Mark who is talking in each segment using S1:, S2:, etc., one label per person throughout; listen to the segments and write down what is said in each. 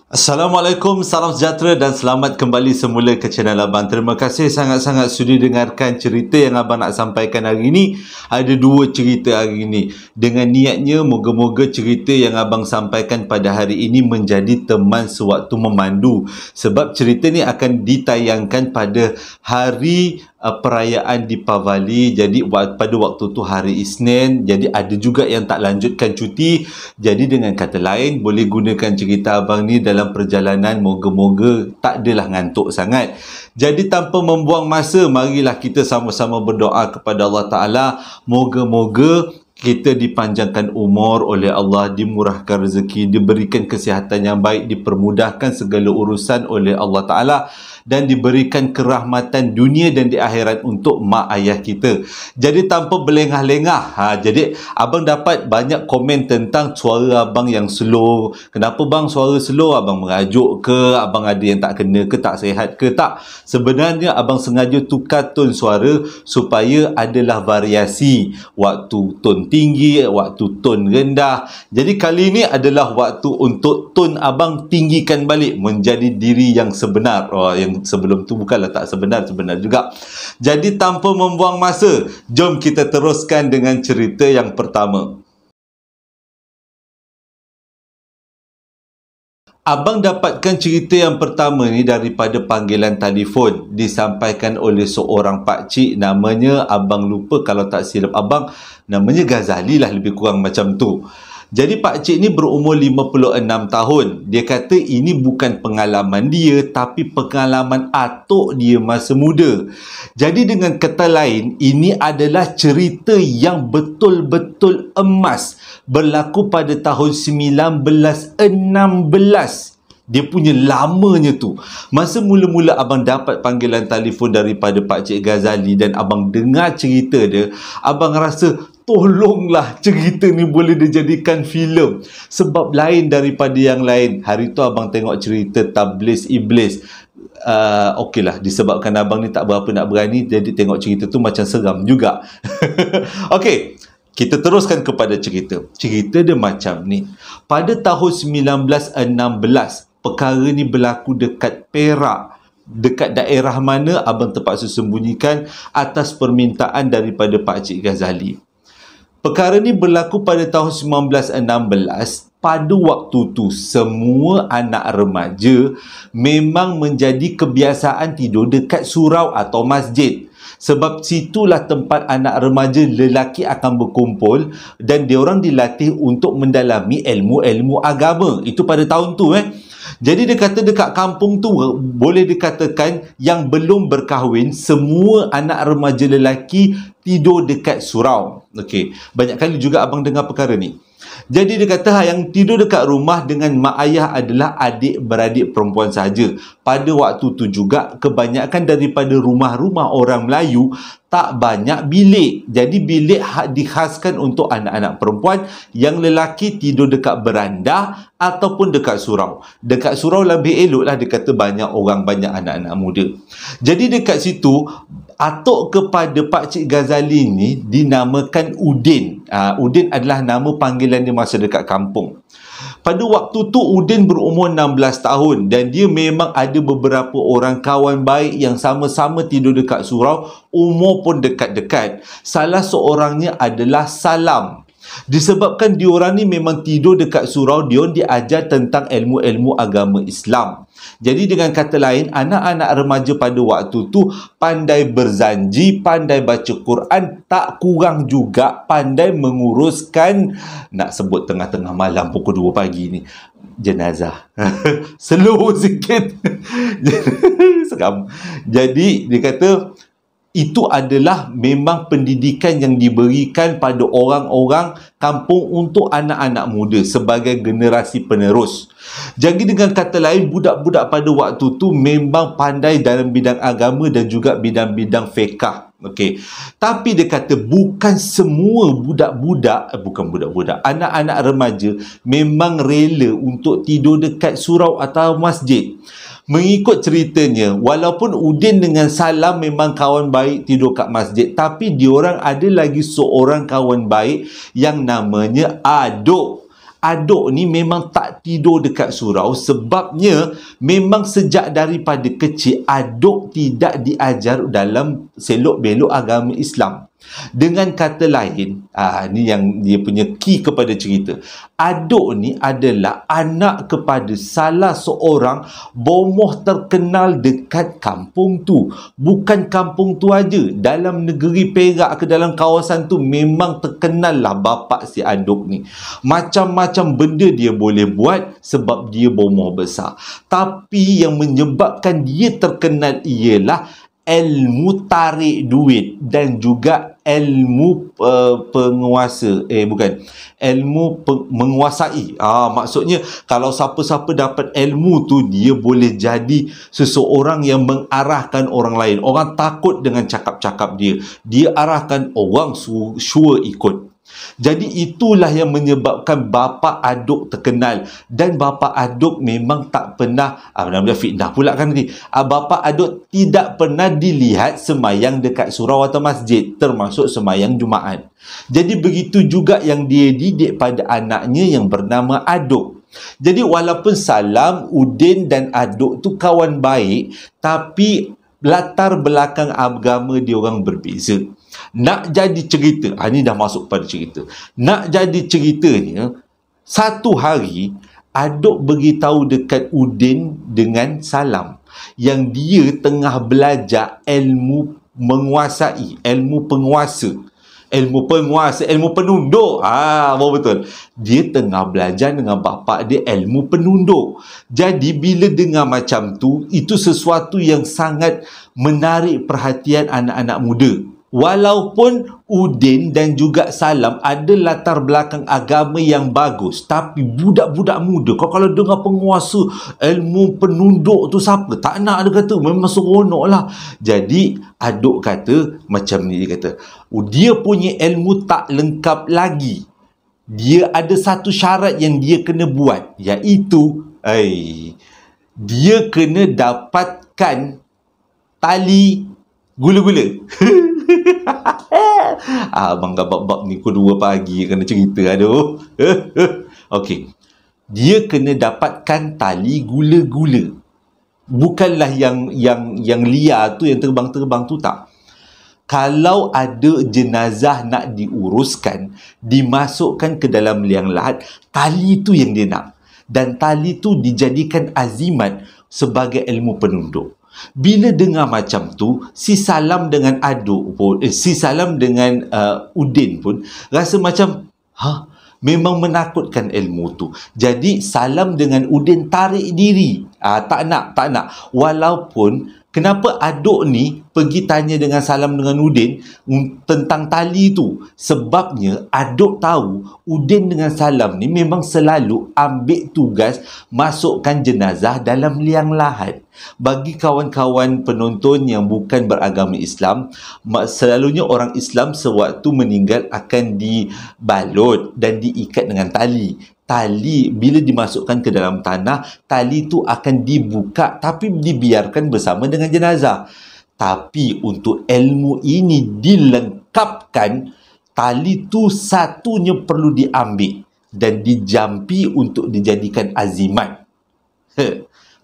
S1: Assalamualaikum, salam sejahtera dan selamat kembali semula ke channel Abang. Terima kasih sangat-sangat sudi dengarkan cerita yang Abang nak sampaikan hari ini. Ada dua cerita hari ini. Dengan niatnya, moga-moga cerita yang Abang sampaikan pada hari ini menjadi teman sewaktu memandu. Sebab cerita ni akan ditayangkan pada hari perayaan Deepavali. Jadi pada waktu tu hari Isnin. Jadi ada juga yang tak lanjutkan cuti. Jadi dengan kata lain, boleh gunakan cerita Abang ni dalam perjalanan. Moga-moga tak adalah ngantuk sangat. Jadi tanpa membuang masa, marilah kita sama-sama berdoa kepada Allah Ta'ala. Moga-moga kita dipanjangkan umur oleh Allah, dimurahkan rezeki, diberikan kesihatan yang baik, dipermudahkan segala urusan oleh Allah Ta'ala, dan diberikan kerahmatan dunia dan di akhirat untuk mak ayah kita. Jadi tanpa berlengah-lengah, jadi Abang dapat banyak komen tentang suara Abang yang slow. Kenapa bang suara slow? Abang merajuk ke? Abang ada yang tak kena ke? Tak sihat ke? Tak. Sebenarnya Abang sengaja tukar tone suara supaya adalah variasi. Waktu tone tinggi, waktu tone rendah. Jadi kali ini adalah waktu untuk tone Abang tinggikan balik menjadi diri yang sebenar. Yang sebelum tu bukanlah tak sebenar juga. Jadi tanpa membuang masa, jom kita teruskan dengan cerita yang pertama. Abang dapatkan cerita yang pertama ni daripada panggilan telefon. Disampaikan oleh seorang pakcik, namanya Abang lupa, kalau tak silap Abang, namanya Ghazali lah, lebih kurang macam tu. Jadi pakcik ni berumur 56 tahun. Dia kata ini bukan pengalaman dia, tapi pengalaman atuk dia masa muda. Jadi dengan kata lain, ini adalah cerita yang betul-betul emas. Berlaku pada tahun 1916. Dia punya lamanya tu. Masa mula-mula Abang dapat panggilan telefon daripada Pakcik Ghazali dan Abang dengar cerita dia, Abang rasa tolonglah cerita ni boleh dijadikan filem. Sebab lain daripada yang lain. Hari tu Abang tengok cerita Tablis Iblis. Okeylah, disebabkan Abang ni tak berapa nak berani, jadi tengok cerita tu macam seram juga. Okey, kita teruskan kepada cerita. Cerita dia macam ni. Pada tahun 1916, perkara ni berlaku dekat Perak. Dekat daerah mana Abang terpaksa sembunyikan atas permintaan daripada Pakcik Ghazali. Perkara ni berlaku pada tahun 1916. Pada waktu tu, semua anak remaja memang menjadi kebiasaan tidur dekat surau atau masjid. Sebab situlah tempat anak remaja lelaki akan berkumpul dan diorang dilatih untuk mendalami ilmu-ilmu agama. Itu pada tahun tu. Jadi dia kata dekat kampung tu, boleh dikatakan yang belum berkahwin, semua anak remaja lelaki tidur dekat surau. Okey, banyak kali juga Abang dengar perkara ni. Jadi dia kata yang tidur dekat rumah dengan mak ayah adalah adik-beradik perempuan saja. Pada waktu tu juga, kebanyakan daripada rumah-rumah orang Melayu tak banyak bilik. Jadi bilik dikhaskan untuk anak-anak perempuan. Yang lelaki tidur dekat beranda ataupun dekat surau. Dekat surau lebih elok lah, dia kata banyak orang, banyak anak-anak muda. Jadi dekat situ, atuk kepada Pakcik Ghazali ni dinamakan Udin. Udin adalah nama panggilan dia masa dekat kampung. Pada waktu tu Udin berumur 16 tahun dan dia memang ada beberapa orang kawan baik yang sama-sama tidur dekat surau, umur pun dekat-dekat. Salah seorangnya adalah Salam. Disebabkan diorang ni memang tidur dekat surau, diorang diajar tentang ilmu-ilmu agama Islam. Jadi dengan kata lain, anak-anak remaja pada waktu tu pandai berzanji, pandai baca Quran, tak kurang juga pandai menguruskan, nak sebut tengah-tengah malam pukul 2 pagi ni, jenazah. Slow sikit. Seram. Jadi dia kata itu adalah memang pendidikan yang diberikan pada orang-orang kampung untuk anak-anak muda sebagai generasi penerus. Jadi dengan kata lain, budak-budak pada waktu tu memang pandai dalam bidang agama dan juga bidang-bidang fiqh. Okey. Tapi dia kata bukan semua anak-anak remaja memang rela untuk tidur dekat surau atau masjid. Mengikut ceritanya, walaupun Udin dengan Salam memang kawan baik tidur kat masjid, tapi diorang ada lagi seorang kawan baik yang namanya Aduk. Aduk ni memang tak tidur dekat surau, sebabnya memang sejak daripada kecil Aduk tidak diajar dalam selok-belok agama Islam. Dengan kata lain, ni yang dia punya key kepada cerita. Aduk ni adalah anak kepada salah seorang bomoh terkenal dekat kampung tu. Bukan kampung tu aja, dalam negeri Perak ke dalam kawasan tu memang terkenal lah bapa si Aduk ni. Macam-macam benda dia boleh buat sebab dia bomoh besar. Tapi yang menyebabkan dia terkenal ialah ilmu tarik duit dan juga ilmu penguasa menguasai. Maksudnya kalau siapa-siapa dapat ilmu tu, dia boleh jadi seseorang yang mengarahkan orang lain. Orang takut dengan cakap-cakap dia, dia arahkan orang sure ikut. Jadi itulah yang menyebabkan bapa Aduk terkenal. Dan bapa Aduk memang tak pernah fitnah pula kan nanti. Bapa Aduk tidak pernah dilihat semayang dekat surau atau masjid, termasuk semayang Jumaat. Jadi begitu juga yang dia didik pada anaknya yang bernama Aduk. Jadi walaupun Salam, Udin dan Aduk tu kawan baik, tapi latar belakang agama dia orang berbeza. Nak jadi cerita, ni dah masuk pada cerita. Nak jadi ceritanya, satu hari Aduk beritahu dekat Udin dengan Salam yang dia tengah belajar ilmu menguasai, ilmu penguasa, ilmu penunduk. Betul. Dia tengah belajar dengan bapa dia ilmu penunduk. Jadi bila dengar macam tu, itu sesuatu yang sangat menarik perhatian anak-anak muda. Walaupun Udin dan juga Salam ada latar belakang agama yang bagus, tapi budak-budak muda, kalau dengar penguasa ilmu penunduk tu siapa? Tak nak, dia kata. Memang seronok lah. Jadi Aduk kata macam ni, dia kata dia punya ilmu tak lengkap lagi. Dia ada satu syarat yang dia kena buat, iaitu dia kena dapatkan tali gula-gula. Abang bab-bab ni pukul 2 pagi kena cerita. Aduh. Okey. Dia kena dapatkan tali gula-gula. Bukanlah yang liar tu, yang terbang-terbang tu, tak. Kalau ada jenazah nak diuruskan, dimasukkan ke dalam liang lahat, tali tu yang dia nak. Dan tali tu dijadikan azimat sebagai ilmu penunduk. Bila dengar macam tu, si Salam dengan Aduk pun, si Salam dengan Udin pun rasa macam, memang menakutkan ilmu tu. Jadi Salam dengan Udin tarik diri. Tak nak. Walaupun kenapa Aduk ni pergi tanya dengan Salam dengan Udin tentang tali tu? Sebabnya Aduk tahu Udin dengan Salam ni memang selalu ambil tugas masukkan jenazah dalam liang lahat. Bagi kawan-kawan penonton yang bukan beragama Islam, selalunya orang Islam sewaktu meninggal akan dibalut dan diikat dengan tali. Tali bila dimasukkan ke dalam tanah, tali tu akan dibuka tapi dibiarkan bersama dengan jenazah. Tapi untuk ilmu ini dilengkapkan, tali tu satunya perlu diambil dan dijampi untuk dijadikan azimat.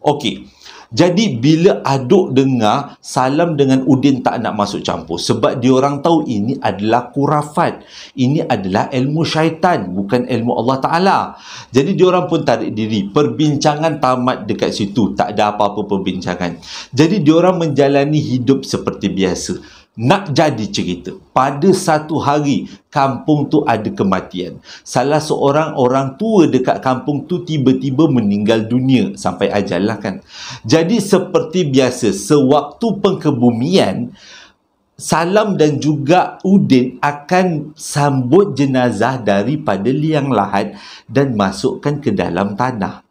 S1: Okey. Jadi bila Aduk dengar Salam dengan Udin tak nak masuk campur, sebab diorang tahu ini adalah khurafat, ini adalah ilmu syaitan, bukan ilmu Allah Ta'ala. Jadi diorang pun tarik diri. Perbincangan tamat dekat situ, tak ada apa-apa perbincangan. Jadi diorang menjalani hidup seperti biasa. Nak jadi cerita, pada satu hari kampung tu ada kematian. Salah seorang orang tua dekat kampung tu tiba-tiba meninggal dunia sampai ajal lah kan. Jadi seperti biasa, sewaktu pengkebumian, Salam dan juga Udin akan sambut jenazah daripada liang lahat dan masukkan ke dalam tanah.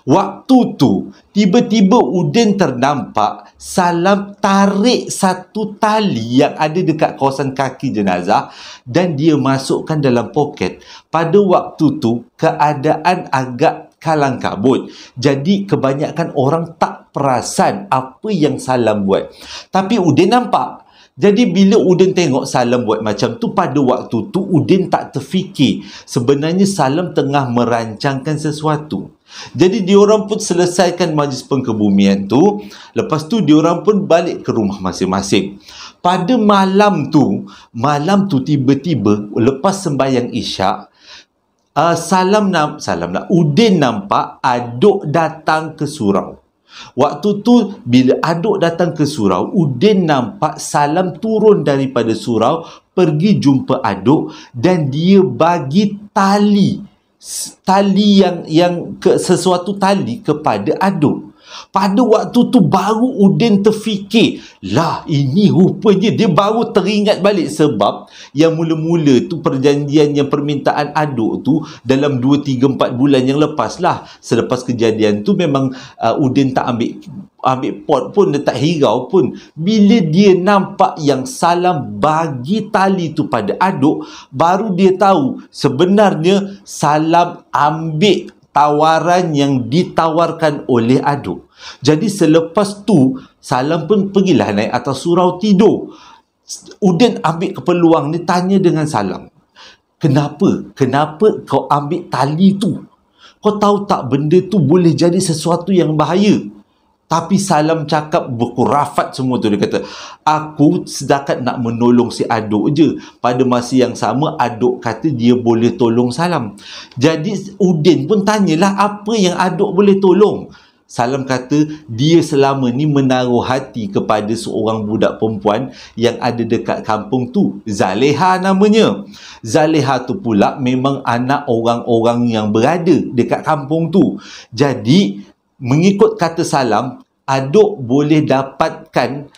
S1: Waktu tu, tiba-tiba Udin ternampak Salam tarik satu tali yang ada dekat kawasan kaki jenazah dan dia masukkan dalam poket. Pada waktu tu, keadaan agak kalang kabut. Jadi, kebanyakan orang tak perasan apa yang Salam buat. Tapi Udin nampak. Jadi bila Udin tengok Salam buat macam tu, pada waktu tu Udin tak terfikir sebenarnya Salam tengah merancangkan sesuatu. Jadi diorang pun selesaikan majlis pengkebumian tu. Lepas tu diorang pun balik ke rumah masing-masing. Pada malam tu tiba-tiba lepas sembahyang Isyak, Udin nampak Aduk datang ke surau. Waktu tu bila Aduk datang ke surau, Udin nampak Salam turun daripada surau, pergi jumpa Aduk dan dia bagi tali sesuatu tali kepada Aduk. Pada waktu tu baru Udin terfikir, lah ini rupanya dia baru teringat balik, sebab yang mula-mula tu perjanjian yang permintaan Aduk tu dalam 2, 3, 4 bulan yang lepas lah. Selepas kejadian tu memang Udin tak ambil pot pun, dia tak hirau pun. Bila dia nampak yang Salam bagi tali tu pada Aduk, baru dia tahu sebenarnya Salam ambil tawaran yang ditawarkan oleh Aduk. Jadi selepas tu Salam pun pergilah naik atas surau tidur. Udin ambil keperluan ni, tanya dengan Salam, Kenapa kau ambil tali tu? Kau tahu tak benda tu boleh jadi sesuatu yang bahaya? Tapi Salam cakap berkurafat semua tu. Dia kata, aku setakat nak menolong si Aduk je. Pada masa yang sama, Aduk kata dia boleh tolong Salam. Jadi Udin pun tanyalah, apa yang Aduk boleh tolong? Salam kata dia selama ni menaruh hati kepada seorang budak perempuan yang ada dekat kampung tu. Zaleha namanya. Zaleha tu pula memang anak orang-orang yang berada dekat kampung tu. Jadi mengikut kata Salam, Aduk boleh dapatkan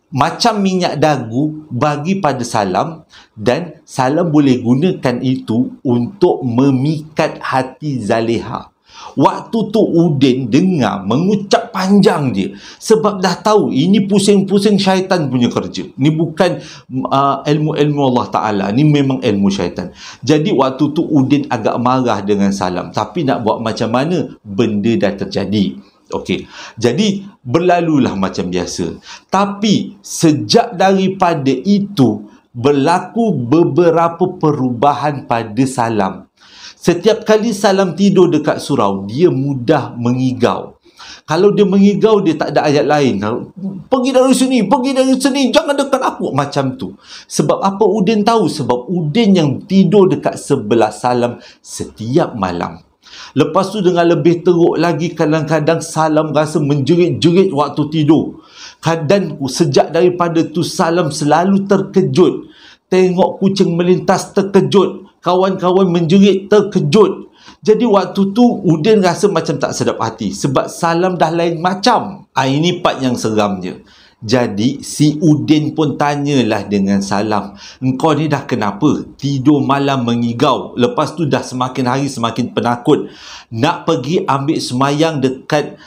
S1: macam minyak dagu bagi pada Salam, dan Salam boleh gunakan itu untuk memikat hati Zaleha. Waktu tu Udin dengar mengucap panjang dia, sebab dah tahu ini pusing-pusing syaitan punya kerja. Ni bukan ilmu-ilmu Allah Ta'ala, ni memang ilmu syaitan. Jadi waktu tu Udin agak marah dengan Salam, tapi nak buat macam mana, benda dah terjadi. Okey, jadi berlalulah macam biasa. Tapi sejak daripada itu berlaku beberapa perubahan pada Salam. Setiap kali Salam tidur dekat surau, dia mudah mengigau. Kalau dia mengigau, dia tak ada ayat lain. Pergi dari sini, jangan dekat aku. Macam tu. Sebab apa Udin tahu? Sebab Udin yang tidur dekat sebelah Salam setiap malam. Lepas tu dengan lebih teruk lagi, kadang-kadang Salam rasa menjerit-jerit waktu tidur. Dan sejak daripada tu Salam selalu terkejut. Tengok kucing melintas, terkejut. Kawan-kawan menjerit, terkejut. Jadi waktu tu Udin rasa macam tak sedap hati, sebab Salam dah lain macam. Ini part yang seramnya. Jadi si Udin pun tanyalah dengan Salam, engkau ni dah kenapa? Tidur malam mengigau. Lepas tu dah semakin hari semakin penakut. Nak pergi ambil semayang dekat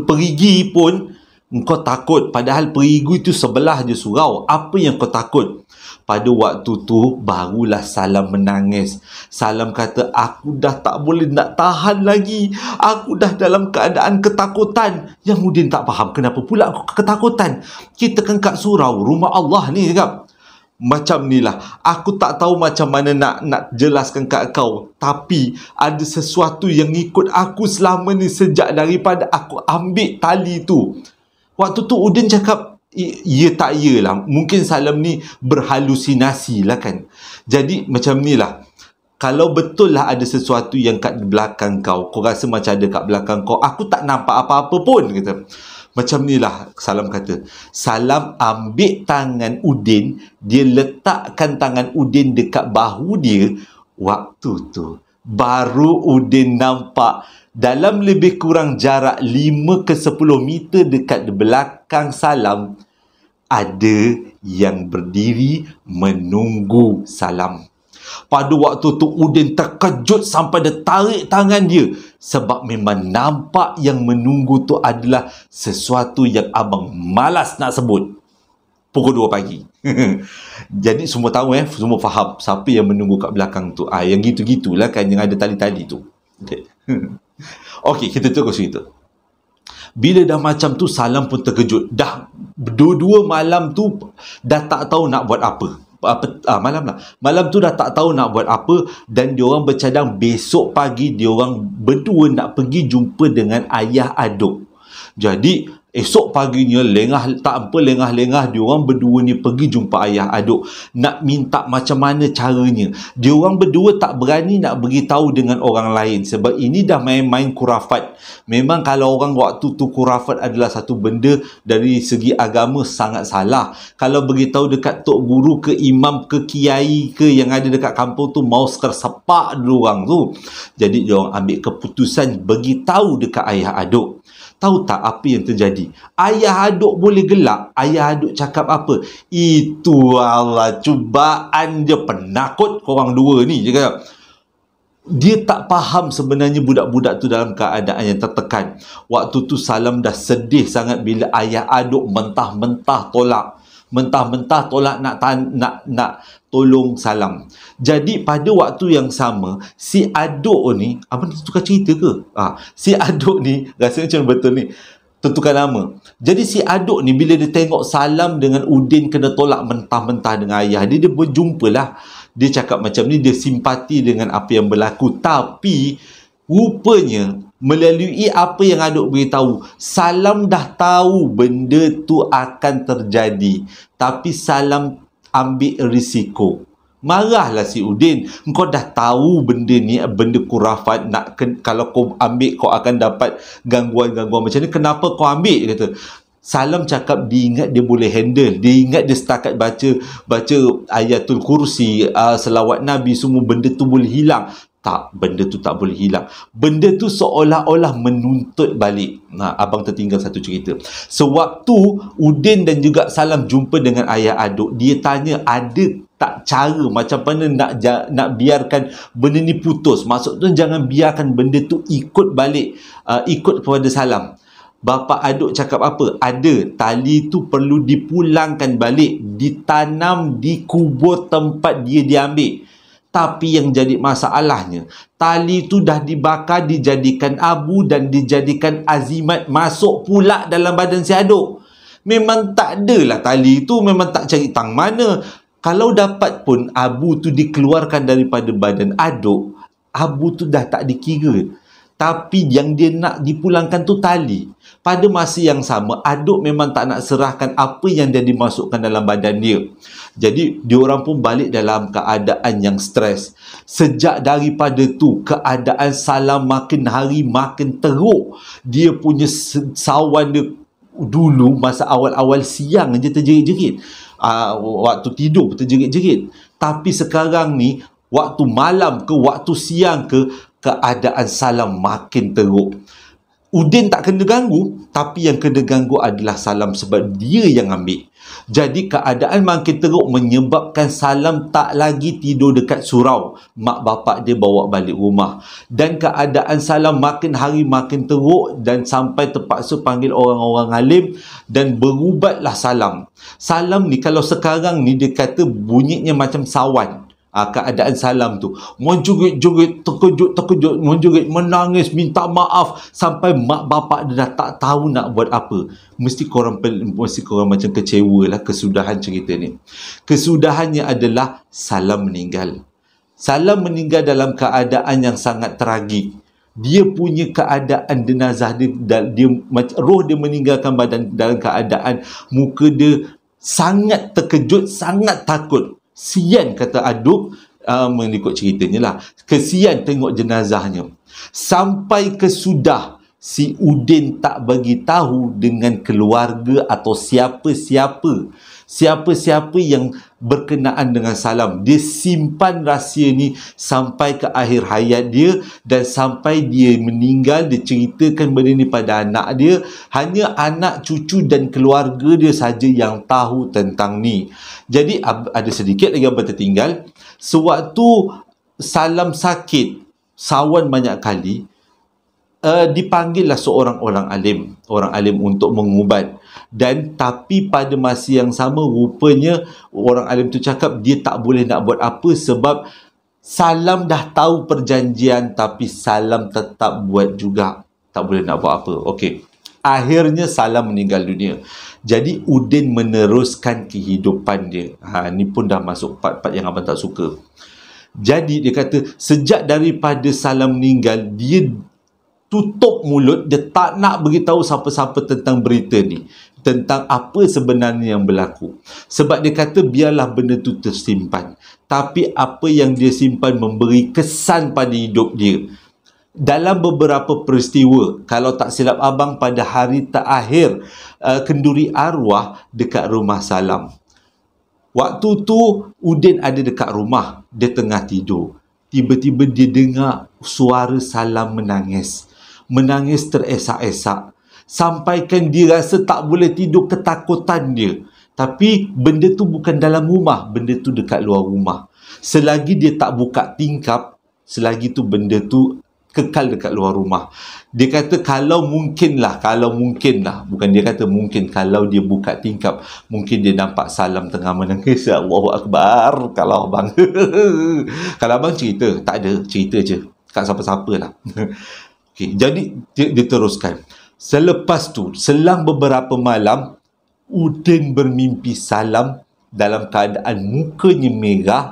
S1: perigi pun engkau takut. Padahal perigi tu sebelah je surau. Apa yang kau takut? Pada waktu tu barulah Salam menangis. Salam kata, aku dah tak boleh nak tahan lagi. Aku dah dalam keadaan ketakutan. Yang Udin tak faham, kenapa pula aku ketakutan? Kita kan kat surau, rumah Allah ni cakap. Macam ni lah. Aku tak tahu macam mana nak jelaskan kat kau. Tapi ada sesuatu yang ikut aku selama ni sejak daripada aku ambil tali tu. Waktu tu Udin cakap, ya tak ya lah. Mungkin Salam ni berhalusinasi lah kan. Jadi macam ni lah. Kalau betul lah ada sesuatu yang kat belakang kau, kau rasa macam ada kat belakang kau, aku tak nampak apa-apa pun, kata. Macam ni lah Salam kata. Salam ambil tangan Udin, dia letakkan tangan Udin dekat bahu dia. Waktu tu baru Udin nampak dalam lebih kurang jarak 5 ke 10 meter dekat belakang Salam, ada yang berdiri menunggu Salam. Pada waktu tu Udin terkejut sampai dia tarik tangan dia, sebab memang nampak yang menunggu tu adalah sesuatu yang abang malas nak sebut. Pukul 2 pagi. Jadi semua tahu semua faham siapa yang menunggu kat belakang tu. Yang gitu-gitulah kan, yang ada tali-tali tu. Okey, kita terus cerita. Bila dah macam tu, Salam pun terkejut. Dah dua-dua malam tu dah tak tahu nak buat apa. Malam tu dah tak tahu nak buat apa, dan diorang bercadang besok pagi diorang berdua nak pergi jumpa dengan ayah Aduk. Jadi esok paginya lengah-lengah diorang berdua ni pergi jumpa ayah Aduk, nak minta macam mana caranya. Diorang berdua tak berani nak beritahu dengan orang lain sebab ini dah main-main kurafat. Memang kalau orang waktu tu kurafat adalah satu benda dari segi agama sangat salah. Kalau beritahu dekat tok guru ke imam ke kiai ke yang ada dekat kampung tu, mau sepak diorang tu. Jadi diorang ambil keputusan beritahu dekat ayah Aduk. Tahu tak apa yang terjadi? Ayah Aduk boleh gelak. Ayah Aduk cakap apa? Itu Allah, cubaan dia, penakut korang dua ni. Dia kata, dia tak faham sebenarnya budak-budak tu dalam keadaan yang tertekan. Waktu tu Salam dah sedih sangat bila ayah Aduk mentah-mentah tolak nak tolong Salam. Jadi pada waktu yang sama, si Aduk ni, apa ni, tukar cerita ke? Si Aduk ni rasanya macam betul ni, tentukan nama. Jadi si Aduk ni bila dia tengok Salam dengan Udin kena tolak mentah-mentah dengan ayah dia, dia berjumpalah. Dia cakap macam ni, dia simpati dengan apa yang berlaku. Tapi rupanya melalui apa yang Aduk beritahu, Salam dah tahu benda tu akan terjadi, tapi Salam ambil risiko. Marahlah si Udin, kau dah tahu benda ni benda kurafat, kalau kau ambil kau akan dapat gangguan-gangguan macam ni, kenapa kau ambil? Dia kata. Salam cakap dia ingat dia boleh handle. Dia ingat dia setakat baca ayatul kursi, selawat Nabi, semua benda tu boleh hilang. Tak, benda tu tak boleh hilang. Benda tu seolah-olah menuntut balik. Abang tertinggal satu cerita. Sewaktu Udin dan juga Salam jumpa dengan ayah Aduk, dia tanya ada tak cara macam mana nak biarkan benda ni putus. Maksudnya jangan biarkan benda tu ikut balik, ikut kepada Salam. Bapa Aduk cakap apa? Ada, tali tu perlu dipulangkan balik, ditanam di kubur tempat dia diambil. Tapi yang jadi masalahnya, tali tu dah dibakar, dijadikan abu dan dijadikan azimat masuk pula dalam badan si Aduk. Memang tak adalah tali tu, memang tak cari tang mana. Kalau dapat pun abu tu dikeluarkan daripada badan Aduk, abu tu dah tak dikira. Tapi yang dia nak dipulangkan tu tali. Pada masa yang sama, Aduk memang tak nak serahkan apa yang dia dimasukkan dalam badan dia. Jadi, diorang pun balik dalam keadaan yang stres. Sejak daripada tu, keadaan Salam makin hari makin teruk. Dia punya sawan dia dulu, masa awal-awal siang je terjerit-jerit. Waktu tidur terjerit-jerit. Tapi sekarang ni, waktu malam ke, waktu siang ke, keadaan Salam makin teruk. Udin tak kena ganggu, tapi yang kena ganggu adalah Salam sebab dia yang ambil. Jadi keadaan makin teruk menyebabkan Salam tak lagi tidur dekat surau. Mak bapak dia bawa balik rumah. Dan keadaan Salam makin hari makin teruk dan sampai terpaksa panggil orang-orang alim dan berubatlah Salam. Salam ni kalau sekarang ni dia kata bunyinya macam sawan. Keadaan Salam tu menjerit-jerit, terkejut, menjerit, menangis, minta maaf sampai mak bapak dia dah tak tahu nak buat apa. Mesti korang macam kecewa lah kesudahan cerita ni. Kesudahannya adalah Salam meninggal. Salam meninggal dalam keadaan yang sangat tragik. Dia punya keadaan jenazah dia roh dia meninggalkan badan dalam keadaan muka dia sangat terkejut, sangat takut. Sian, kata Aduk, mengikut ceritanya lah, kesian tengok jenazahnya. Sampai kesudah si Udin tak bagi tahu dengan keluarga atau siapa-siapa yang berkenaan dengan Salam. Dia simpan rahsia ni sampai ke akhir hayat dia, dan sampai dia meninggal dia ceritakan benda ni pada anak dia. Hanya anak, cucu dan keluarga dia saja yang tahu tentang ni. Jadi ada sedikit lagi yang tertinggal. Sewaktu Salam sakit sawan banyak kali, dipanggillah seorang orang alim untuk mengubat. Dan tapi pada masa yang sama rupanya orang alim tu cakap dia tak boleh nak buat apa sebab Salam dah tahu perjanjian, tapi Salam tetap buat juga. Tak boleh nak buat apa. Okey. Akhirnya Salam meninggal dunia. Jadi Udin meneruskan kehidupan dia. Ni pun dah masuk part-part yang abang tak suka. Jadi dia kata sejak daripada Salam meninggal, dia tutup mulut, dia tak nak beritahu siapa-siapa tentang berita ni, tentang apa sebenarnya yang berlaku. Sebab dia kata biarlah benda tu tersimpan, tapi apa yang dia simpan memberi kesan pada hidup dia. Dalam beberapa peristiwa, kalau tak silap abang, pada hari terakhir kenduri arwah dekat rumah Salam, waktu tu Udin ada dekat rumah, dia tengah tidur. Tiba-tiba dia dengar suara Salam menangis. Menangis teresak-esak. Sampaikan dia rasa tak boleh tidur, ketakutan dia. Tapi benda tu bukan dalam rumah, benda tu dekat luar rumah. Selagi dia tak buka tingkap, selagi tu benda tu kekal dekat luar rumah. Dia kata kalau mungkinlah, bukan dia kata mungkin, kalau dia buka tingkap, mungkin dia nampak Salam tengah menangis. Allahu Akbar. Kalau abang kalau abang cerita, tak ada, cerita je kat siapa-siapa lah. Okay, jadi dia teruskan. Selepas tu, selang beberapa malam, Udin bermimpi Salam dalam keadaan mukanya merah,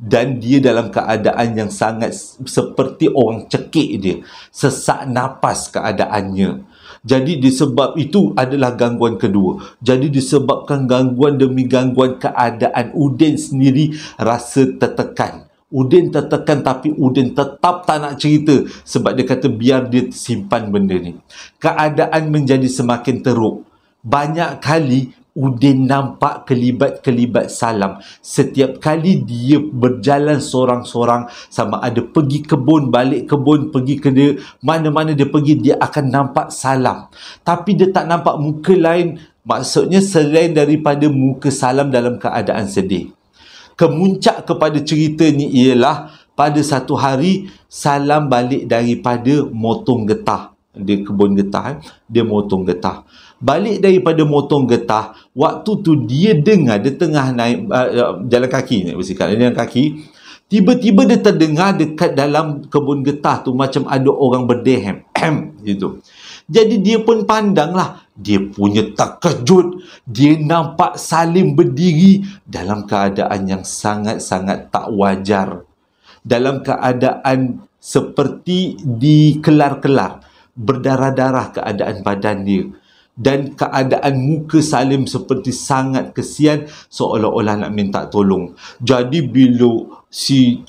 S1: dan dia dalam keadaan yang sangat seperti orang cekik dia, sesak napas keadaannya. Jadi disebab itu adalah gangguan kedua. Jadi disebabkan gangguan demi gangguan, keadaan Udin sendiri rasa tertekan. Udin tertekan, tapi Udin tetap tak nak cerita sebab dia kata biar dia simpan benda ni. Keadaan menjadi semakin teruk. Banyak kali Udin nampak kelibat-kelibat Salam. Setiap kali dia berjalan sorang-sorang, sama ada pergi kebun, balik kebun, pergi ke dia, mana-mana dia pergi, dia akan nampak Salam. Tapi dia tak nampak muka lain, maksudnya selain daripada muka Salam dalam keadaan sedih. Kemuncak kepada cerita ni ialah pada satu hari Salam balik daripada motong getah. Dia kebun getah, dia motong getah. Balik daripada motong getah, waktu tu dia dengar, dia tengah naik jalan kaki, jalan kaki. Tiba-tiba dia terdengar dekat dalam kebun getah tu macam ada orang berdehem gitu. Jadi dia pun pandanglah. Dia punya terkejut. Dia nampak Salim berdiri dalam keadaan yang sangat-sangat tak wajar. Dalam keadaan seperti dikelar-kelar. Berdarah-darah keadaan badan dia. Dan keadaan muka Salim seperti sangat kesian, seolah-olah nak minta tolong. Jadi bila si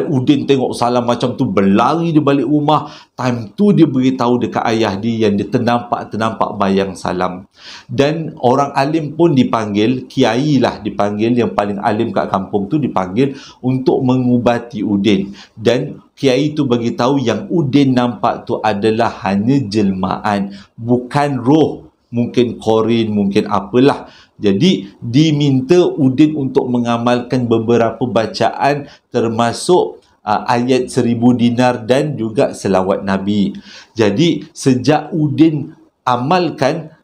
S1: Udin tengok Salam macam tu, berlari dia balik rumah. Time tu dia beritahu dekat ayah dia yang dia ternampak bayang Salam. Dan orang alim pun dipanggil, kiai lah dipanggil, yang paling alim kat kampung tu dipanggil untuk mengubati Udin. Dan kiai tu bagi tahu yang Udin nampak tu adalah hanya jelmaan, bukan roh. Mungkin korin, mungkin apalah. Jadi diminta Udin untuk mengamalkan beberapa bacaan, termasuk ayat 1000 dinar dan juga selawat Nabi. Jadi sejak Udin amalkan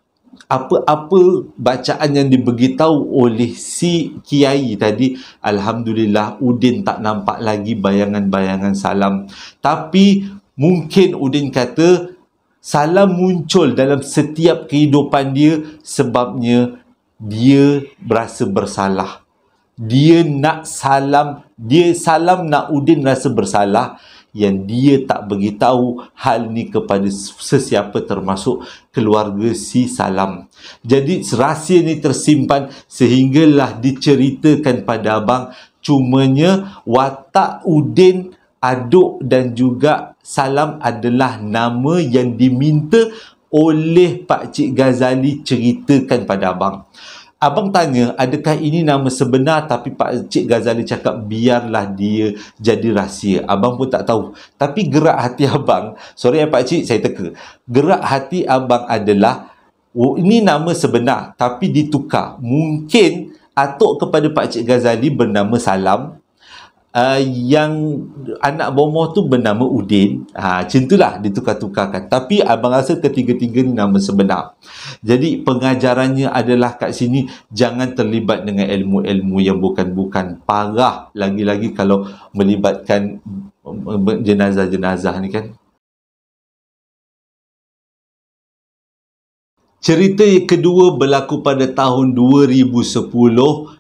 S1: apa-apa bacaan yang diberitahu oleh si kiai tadi, alhamdulillah Udin tak nampak lagi bayangan-bayangan Salam. Tapi mungkin Udin kata Salam muncul dalam setiap kehidupan dia sebabnya dia berasa bersalah. Dia nak Salam nak Udin rasa bersalah yang dia tak beritahu hal ni kepada sesiapa, termasuk keluarga si Salam. Jadi rahsia ni tersimpan sehinggalah diceritakan pada abang. Cumanya watak Udin, Aduk dan juga Salam adalah nama yang diminta oleh Pak Cik Ghazali ceritakan pada abang. Abang tanya, adakah ini nama sebenar? Tapi Pak Cik Ghazali cakap biarlah dia jadi rahsia. Abang pun tak tahu. Tapi gerak hati abang, sorry Pak Cik, saya teka. Gerak hati abang adalah, ini nama sebenar tapi ditukar. Mungkin atuk kepada Pak Cik Ghazali bernama Salam, yang anak bomoh tu bernama Udin. Macam itulah ditukar-tukarkan. Tapi abang rasa ketiga-tiga ni nama sebenar. Jadi pengajarannya adalah kat sini, jangan terlibat dengan ilmu-ilmu yang bukan-bukan. Parah lagi-lagi kalau melibatkan jenazah-jenazah ni kan. Cerita yang kedua berlaku pada tahun 2010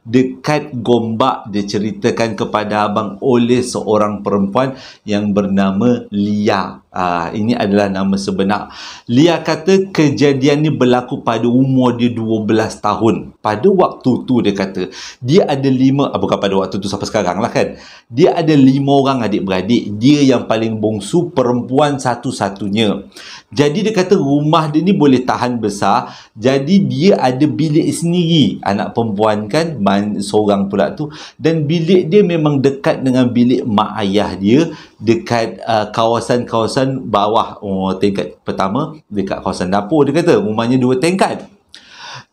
S1: dekat Gombak. Dia ceritakan kepada abang oleh seorang perempuan yang bernama Lia. Ini adalah nama sebenar. Lia kata kejadian ni berlaku pada umur dia 12 tahun. Pada waktu tu dia kata dia ada 5, bukan pada waktu tu sampai sekarang lah kan. Dia ada 5 orang adik-beradik. Dia yang paling bongsu, perempuan satu-satunya. Jadi dia kata rumah dia ni boleh tahan besar. Jadi dia ada bilik sendiri. Anak perempuan kan, seorang pula tu. Dan bilik dia memang dekat dengan bilik mak ayah dia. Dekat kawasan-kawasan bawah, tingkat pertama, dekat kawasan dapur. Dia kata rumahnya 2 tingkat.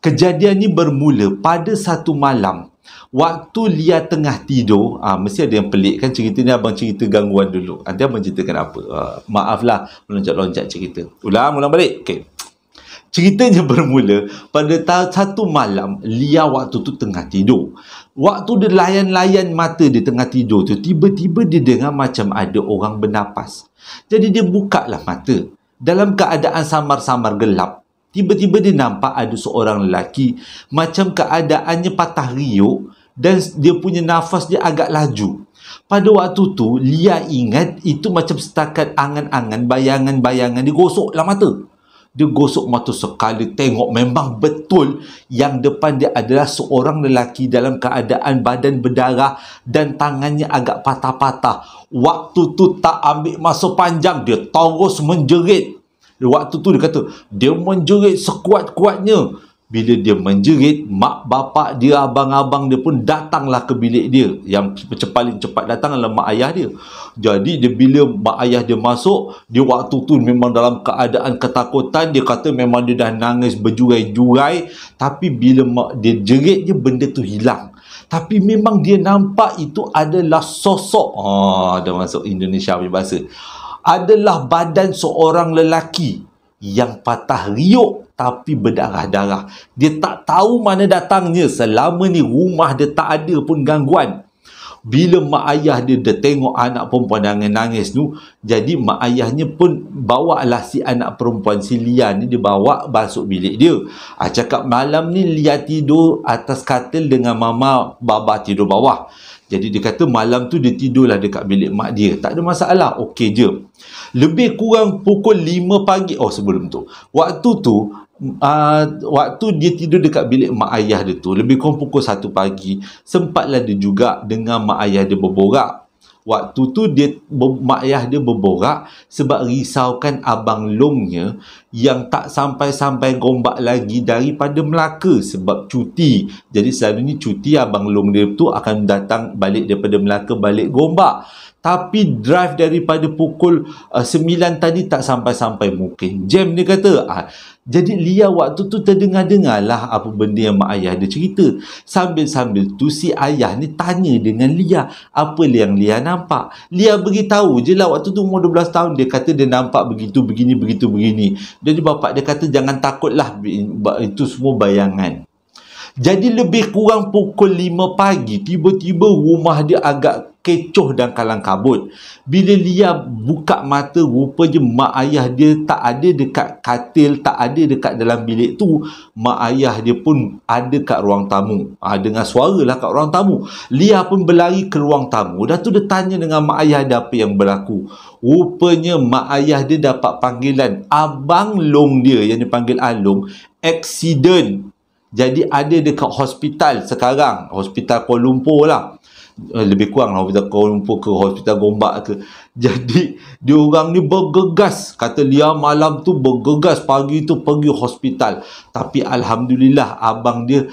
S1: Kejadian ni bermula pada satu malam. Waktu Lia tengah tidur, mesti ada yang pelik kan cerita ni. Abang cerita gangguan dulu. Nanti abang ceritakan apa. Maaflah meloncat-loncat cerita. Ulang balik. Okay. Ceritanya bermula pada satu malam, Lia waktu tu tengah tidur. Waktu dia layan-layan mata dia tengah tidur tu, tiba-tiba dia dengar macam ada orang bernapas. Jadi dia buka lah mata. Dalam keadaan samar-samar gelap, tiba-tiba dia nampak ada seorang lelaki macam keadaannya patah riuk dan dia punya nafas dia agak laju. Pada waktu tu, Lia ingat itu macam setakat angan-angan, bayangan-bayangan. Dia gosoklah mata. Dia gosok mata sekali, tengok memang betul yang depan dia adalah seorang lelaki dalam keadaan badan berdarah dan tangannya agak patah-patah. Waktu tu tak ambil masa panjang, dia terus menjerit. Waktu tu dia kata, dia menjerit sekuat-kuatnya. Bila dia menjerit, mak bapak dia, abang-abang dia pun datanglah ke bilik dia. Yang paling cepat datang adalah mak ayah dia. Jadi bila mak ayah dia masuk, dia waktu tu memang dalam keadaan ketakutan. Dia kata memang dia dah nangis berjurai-jurai. Tapi bila mak dia jerit je, benda tu hilang. Tapi memang dia nampak itu adalah sosok, dah masuk Indonesia punya bahasa, adalah badan seorang lelaki yang patah riuk tapi berdarah-darah. Dia tak tahu mana datangnya. Selama ni rumah dia tak ada pun gangguan. Bila mak ayah dia tengok anak perempuan nangis tu, jadi mak ayahnya pun bawalah si anak perempuan, si Lia ni, dia bawa masuk bilik dia. Cakap malam ni Lia tidur atas katil dengan mama baba tidur bawah. Jadi dia kata malam tu dia tidurlah dekat bilik mak dia. Tak ada masalah, okey je. Lebih kurang pukul 5 pagi. Sebelum tu, waktu dia tidur dekat bilik mak ayah dia tu, lebih kurang pukul 1 pagi, sempatlah dia juga dengan mak ayah dia berborak. Waktu tu mak ayah dia berborak sebab risaukan abang longnya yang tak sampai-sampai Gombak lagi daripada Melaka sebab cuti. Jadi selalunya cuti abang long dia tu akan datang balik daripada Melaka balik Gombak. Tapi drive daripada pukul 9 tadi tak sampai-sampai, mungkin jam dia kata. Jadi Lia waktu tu terdengar-dengarlah apa benda yang mak ayah dia cerita. Sambil-sambil tu si ayah ni tanya dengan Lia, apa yang Lia nampak. Lia beritahu je lah waktu tu umur 12 tahun. Dia kata dia nampak begitu, begini, begitu, begini. Jadi bapak dia kata jangan takutlah, itu semua bayangan. Jadi lebih kurang pukul 5 pagi, tiba-tiba rumah dia agak kecoh dan kalang kabut. Bila Lia buka mata, rupanya mak ayah dia tak ada dekat katil, tak ada dekat dalam bilik tu. Mak ayah dia pun ada kat ruang tamu. Dengar suara lah kat ruang tamu. Lia pun berlari ke ruang tamu. Dah tu dia tanya dengan mak ayah dia apa yang berlaku. Rupanya mak ayah dia dapat panggilan. Abang long dia yang dipanggil Along, accident. Jadi ada dekat hospital sekarang. Hospital Kuala Lumpur lah. Lebih kurang lah hospital Kuala Lumpur ke hospital Gombak ke. Jadi diorang ni bergegas. Kata Lia malam tu bergegas pagi tu pergi hospital. Tapi Alhamdulillah abang dia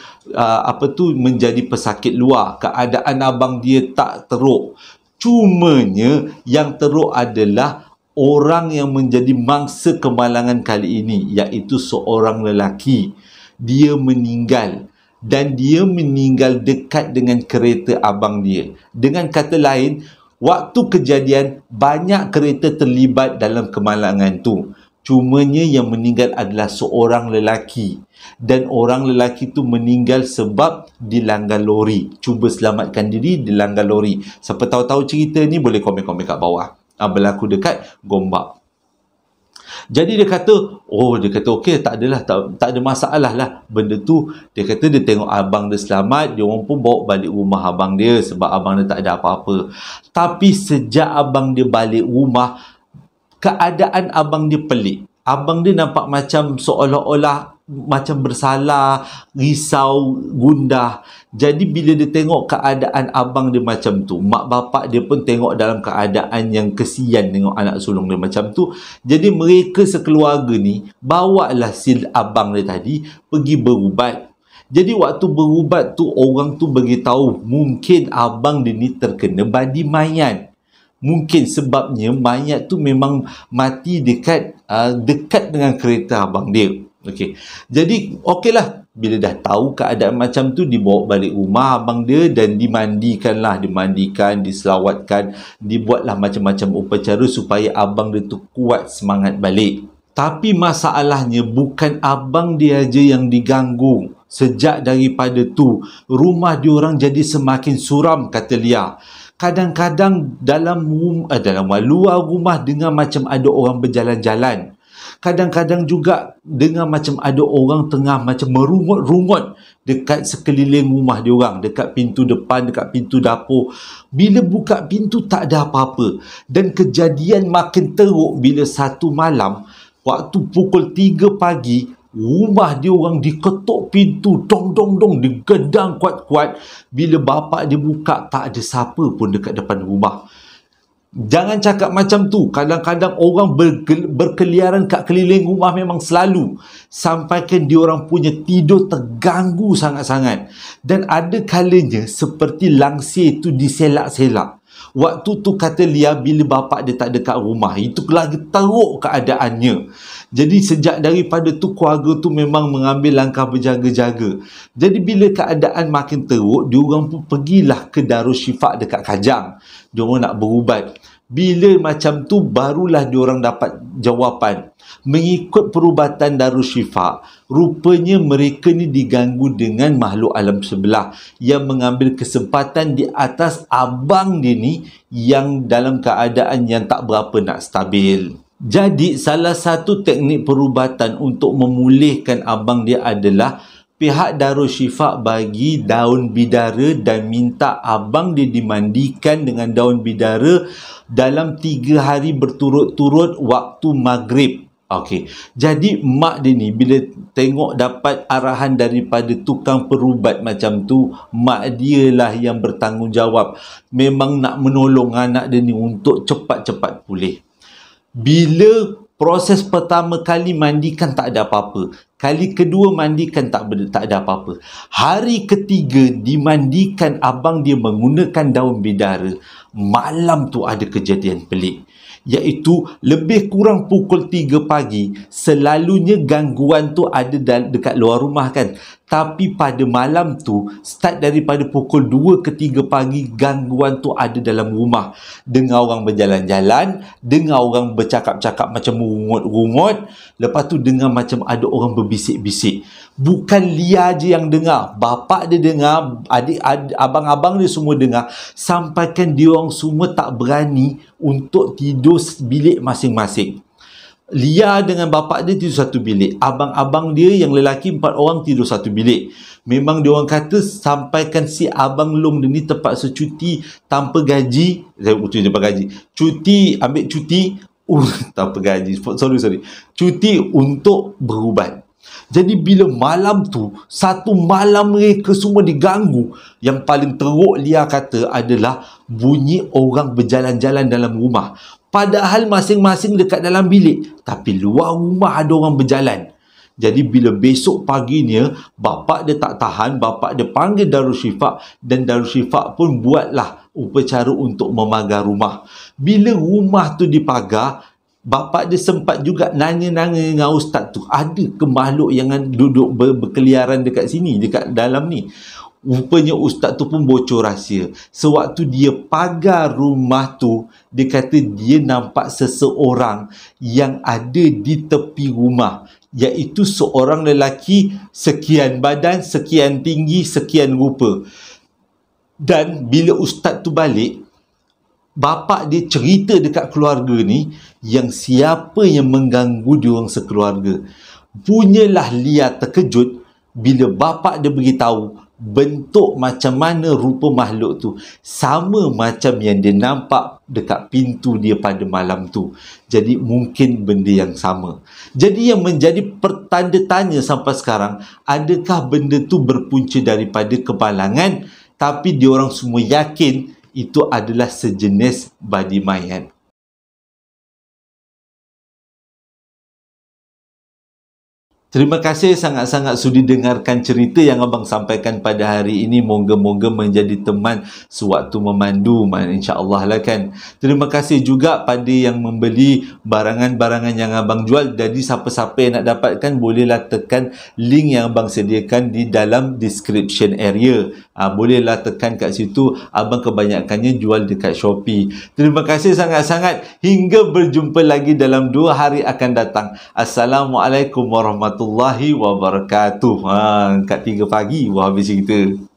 S1: menjadi pesakit luar. Keadaan abang dia tak teruk. Cumanya yang teruk adalah orang yang menjadi mangsa kemalangan kali ini, iaitu seorang lelaki. Dia meninggal. Dan dia meninggal dekat dengan kereta abang dia. Dengan kata lain, waktu kejadian banyak kereta terlibat dalam kemalangan tu. Cumanya yang meninggal adalah seorang lelaki. Dan orang lelaki tu meninggal sebab dilanggar lori. Cuba selamatkan diri, dilanggar lori. Siapa tahu-tahu cerita ni boleh komen-komen kat bawah. Berlaku dekat Gombak. Jadi dia kata, okey, tak adalah, tak ada masalah lah benda tu. Dia kata dia tengok abang dia selamat, dia orang pun bawa balik rumah abang dia sebab abang dia tak ada apa-apa. Tapi sejak abang dia balik rumah, keadaan abang dia pelik. Abang dia nampak macam seolah-olah macam bersalah, risau, gundah. Jadi bila dia tengok keadaan abang dia macam tu, mak bapak dia pun tengok dalam keadaan yang kesian tengok anak sulung dia macam tu. Jadi mereka sekeluarga ni bawalah si abang dia tadi pergi berubat. Jadi waktu berubat tu, orang tu beritahu mungkin abang dia ni terkena badi mayat. Mungkin sebabnya mayat tu memang mati dekat dengan kereta abang dia. Okey. Jadi okeylah, bila dah tahu keadaan macam tu, dibawa balik rumah abang dia dan dimandikan, diselawatkan, dibuatlah macam-macam upacara supaya abang dia tu kuat semangat balik. Tapi masalahnya bukan abang dia aja yang diganggu. Sejak daripada tu, rumah diorang jadi semakin suram, kata Lia. Kadang-kadang dalam luar rumah dengar macam ada orang berjalan-jalan. Kadang-kadang juga dengar macam ada orang tengah macam merungut-rungut dekat sekeliling rumah diorang, dekat pintu depan, dekat pintu dapur. Bila buka pintu tak ada apa-apa. Dan kejadian makin teruk bila satu malam, waktu pukul 3 pagi, rumah dia orang diketuk pintu, dong, digedang kuat-kuat. Bila bapa dia buka, tak ada siapa pun dekat depan rumah. Jangan cakap macam tu. Kadang-kadang orang berkeliaran kat keliling rumah memang selalu. Sampaikan diorang punya tidur terganggu sangat-sangat. Dan ada kalanya seperti langsir tu diselak-selak. Waktu tu kata Lia, bila bapa dia tak dekat rumah, itu lagi teruk keadaannya. Jadi sejak daripada tu, keluarga tu memang mengambil langkah berjaga-jaga. Jadi bila keadaan makin teruk, diorang pun pergilah ke Darussyifak dekat Kajang. Diorang nak berubat. Bila macam tu, barulah diorang dapat jawapan. Mengikut perubatan Darussyifak, rupanya mereka ni diganggu dengan makhluk alam sebelah yang mengambil kesempatan di atas abang dia ni yang dalam keadaan yang tak berapa nak stabil. Jadi salah satu teknik perubatan untuk memulihkan abang dia adalah pihak Darussyifak bagi daun bidara dan minta abang dia dimandikan dengan daun bidara dalam 3 hari berturut-turut waktu maghrib. Okey. Jadi mak dia ni bila tengok dapat arahan daripada tukang perubat macam tu, mak dia lah yang bertanggungjawab. Memang nak menolong anak dia ni untuk cepat-cepat pulih. Bila proses pertama kali mandikan tak ada apa-apa. Kali kedua mandikan tak ada apa-apa. Hari ketiga dimandikan abang dia menggunakan daun bidara. Malam tu ada kejadian pelik. Iaitu lebih kurang pukul 3 pagi. Selalunya gangguan tu ada dekat luar rumah kan. Tapi pada malam tu, start daripada pukul 2 ke 3 pagi, gangguan tu ada dalam rumah. Dengar orang berjalan-jalan, dengar orang bercakap-cakap macam rungut-rungut. Lepas tu dengar macam ada orang berbisik-bisik. Bukan Lia je yang dengar. Bapa dia dengar, abang-abang dia semua dengar. Sampaikan dia orang semua tak berani untuk tidur bilik masing-masing. Lia dengan bapa dia tidur satu bilik. Abang-abang dia yang lelaki 4 orang tidur satu bilik. Memang dia orang kata sampaikan si abang long dia ni terpaksa cuti tanpa gaji. Ambil cuti tanpa gaji. Sorry. Cuti untuk berubat. Jadi bila malam tu, satu malam mereka semua diganggu. Yang paling teruk Lia kata adalah bunyi orang berjalan-jalan dalam rumah. Padahal masing-masing dekat dalam bilik. Tapi luar rumah ada orang berjalan. Jadi bila besok paginya, bapa dia tak tahan, bapa dia panggil Darussyifak dan Darussyifak pun buatlah upacara untuk memagar rumah. Bila rumah tu dipagar, bapa dia sempat juga nanya-nanya dengan ustaz tu, ada ke makhluk yang duduk berkeliaran dekat sini, dekat dalam ni? Rupanya ustaz tu pun bocor rahsia. Sewaktu dia pagar rumah tu, dia kata dia nampak seseorang yang ada di tepi rumah. Iaitu seorang lelaki sekian badan, sekian tinggi, sekian rupa. Dan bila ustaz tu balik, Bapa dia cerita dekat keluarga ni yang siapa yang mengganggu diorang sekeluarga. Punyalah Lia terkejut bila bapa dia beritahu bentuk macam mana rupa makhluk tu sama macam yang dia nampak dekat pintu dia pada malam tu. Jadi mungkin benda yang sama. Jadi yang menjadi pertanda tanya sampai sekarang, adakah benda tu berpunca daripada kemalangan tapi diorang semua yakin itu adalah sejenis badi mayat. Terima kasih sangat-sangat sudi dengarkan cerita yang abang sampaikan pada hari ini. Moga-moga menjadi teman sewaktu memandu, insya-Allah lah kan. Terima kasih juga pada yang membeli barangan-barangan yang abang jual. Jadi siapa-siapa yang nak dapatkan bolehlah tekan link yang abang sediakan di dalam description area. Bolehlah tekan kat situ. Abang kebanyakannya jual dekat Shopee. Terima kasih sangat-sangat. Hingga berjumpa lagi dalam 2 hari akan datang. Assalamualaikum warahmatullahi wabarakatuh. Kat 3 pagi habis cerita.